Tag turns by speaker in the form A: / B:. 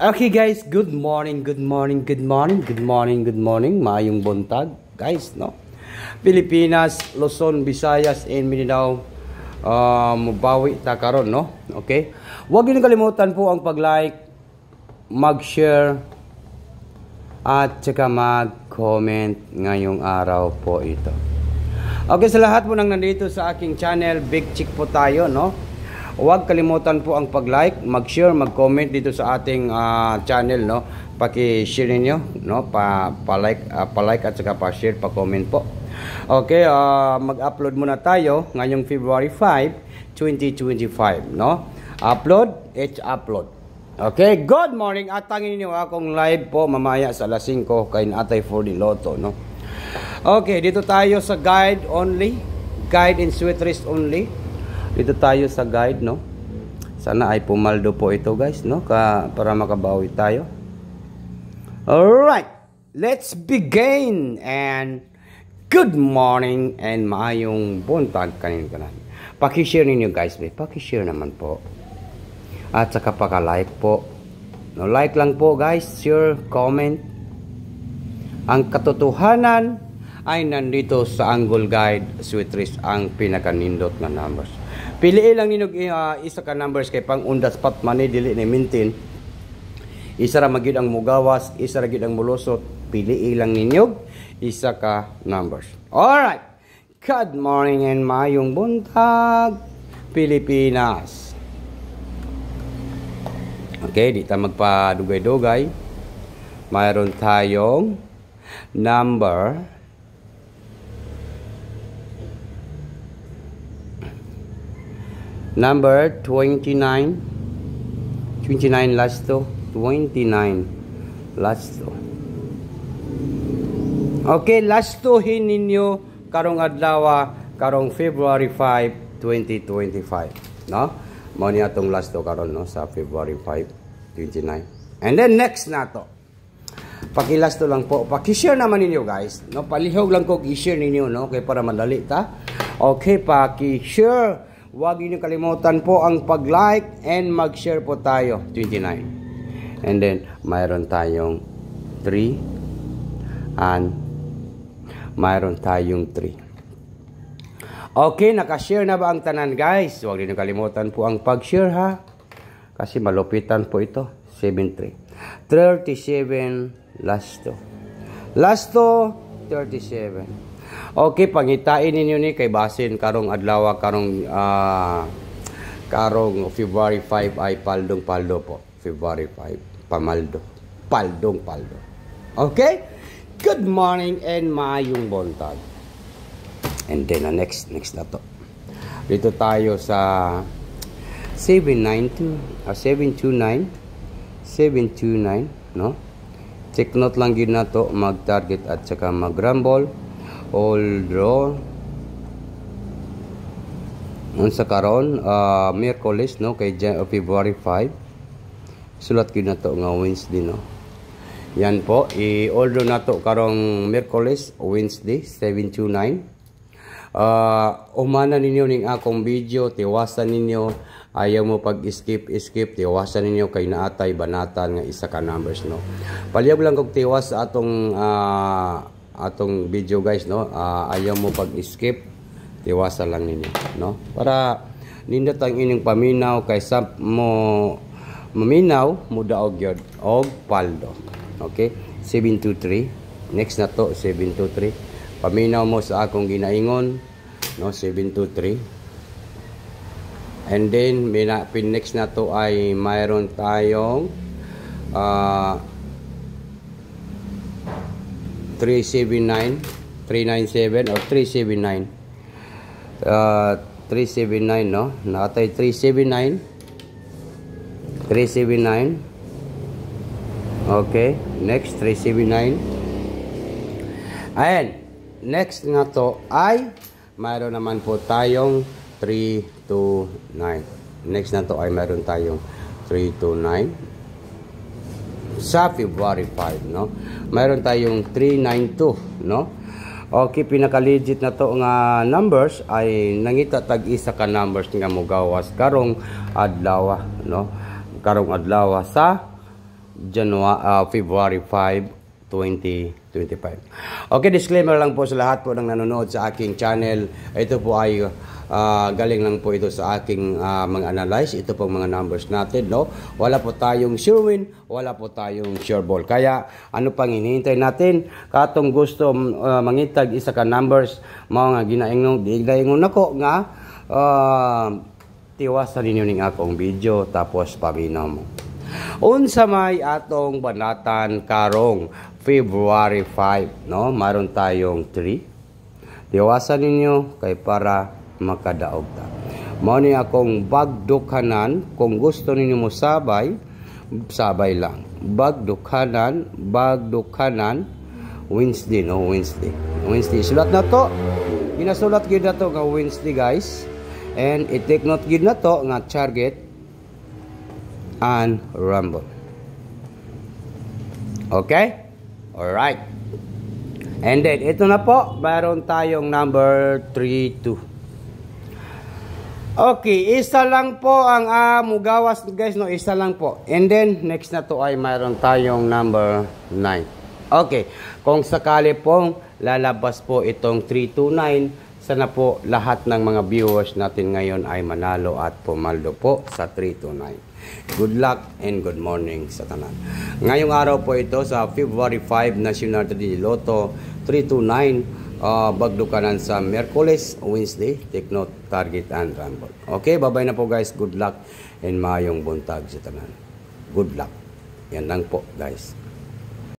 A: Okay guys, good morning, good morning, good morning, good morning, good morning. Maayong buntag, guys, no? Pilipinas, Luzon, Visayas, and Mindanao. Mubawi ta karon, no? Okay? Huwag niyo kalimutan po ang pag-like, mag-share, at saka mag-comment ngayong araw po ito. Okay, sa lahat po nang nandito sa aking channel, Big Chick po tayo, no? Huwag kalimutan po ang pag-like, mag-share, mag-comment dito sa ating channel, no? Paki-share niyo, no? Pa-like at saka pa-share, pa-comment po. Okay, mag-upload muna tayo ngayong February 5, 2025, no? Upload, upload. Okay, good morning. Atangin niyo akong live po mamaya sa alas 5 kay Atay for the Lotto, no? Okay, dito tayo sa guide only. Guide and sweet wrist only. Dito tayo sa guide, no? Sana ay pumaldo po ito, guys, no? Para makabawi tayo. Alright, let's begin. And good morning and maayong buntag kanin-kanan. Paki-share ninyo, guys, paki-share naman po. At saka paka-like po. No, like lang po, guys, share, comment. Ang katotohanan ay nandito sa Angle Guide Sweet Wrist ang pinakanindot na numbers. Piliin lang ninyo isa ka numbers kay pang on the spot money dili ni maintain. Isa ra magyud ang mugawas, isa ra gyud ang mulusot. Piliin lang ninyo isa ka numbers. Alright. Good morning and mayong buntag, Pilipinas. Okay, di ta magpadugay-dugay. Mayroon tayong number number 29 last to 29 last to. Okay, last to ninyo karong adlaw karong February 5, 2025, no? Mao ni atong last to karon, no, sa February 5, 29. And then next na to. Paki-last to lang po. Paki-share naman ninyo, guys, no? Palihog lang ko i-share ninyo, no, kay para madali ta. Okay, paki-share. Huwag niyo kalimutan po ang pag-like and mag-share po tayo. 29. And then, mayroon tayong 3. And mayroon tayong 3. Okay, nakashare na ba ang tanan, guys? Huwag niyo kalimutan po ang pag-share, ha? Kasi malupitan po ito. 7-3. 37 last to. Last to, 37. Okay, pangitain ninyo ni kay basin karong adlaw karong February 5 ay paldong-paldo po. February 5, pamaldo. Paldong-paldo. Okay? Good morning and maayong buntag. And then next na to. Dito tayo sa 729, no? Check note lang yun na to, mag-target at saka mag-rumble. All draw unsa karon Miyerkules, no, kay February 5. Sulat gyud nato nga Wednesday, no. Yan po, i-all draw nato karong Miyerkules, Wednesday 729. Umana ninyo ning akong video, tiwasan ninyo, ayaw mo pag-skip, tiwasan ninyo kay naatay banatan nga isa ka numbers, no. Palihog lang kog tiwas sa atong video, guys, no. Ayaw mo pag-skip, tiwasan lang ninyo, no, para nindot ang inyong paminaw kaysa mo maminaw mo daog gyud og paldo. Okay, 723. Next na to, 723. Paminaw mo sa akong ginaingon, no, 723. And then next na to ay mayroon tayong 379, 397 or 379. 379, no? Nakatay 379. 379. Okay, next 379. Ayan, next nga to ay mayroon naman po tayong 329. Next na to ay mayroon tayong 329. Sa February 5, no? Mayroon tayong 392, no? Okay, pinaka-legit na to nga numbers ay nangita tag-isa ka numbers nga mogawas karong adlaw, no? Karong adlaw sa February 5, 2025. Okay, disclaimer lang po sa lahat po ng nanonood sa aking channel. Ito po ay galing lang po ito sa aking mga analyze. Ito po mga numbers natin, no? Wala po tayong sure win, wala po tayong sure ball. Kaya ano pang hinihintay natin? Katong gusto mangitag isa ka numbers, mga ginaingon, di gaingon nako nga tiwasan ninyo ning akong video tapos paminaw mo. Unsa may atong banatan karong February 5, no? Maron tayong 3. Tiwasan ninyo kay para makadaog ta. Mao ni akong bagdukanan, kung gusto ninyo mo sabay, sabay lang. Bagdukanan Wednesday, no? Wednesday. Sulat na to. Ginasulat gyud na to nga Wednesday, guys. And i-take note gyud na to nga target and rumble. Okay? Alright. And then, ito na po. Mayroon tayong number 3-2. Okay, isa lang po ang mugawas, guys, no? Isa lang po. And then, next na to ay mayroon tayong number 9. Okay. Kung sakali pong lalabas po itong 329, sana po lahat ng mga viewers natin ngayon ay manalo at pumaldo po sa 329. Good luck and good morning sa tanan. Ngayong araw po ito sa February 5 National 3D Lotto 329. Bagdukanan sa Merkules, Wednesday, take note, target and rumble. Okay, bye-bye na po guys. Good luck and maayong buntag sa tanan. Good luck. Yan lang po guys.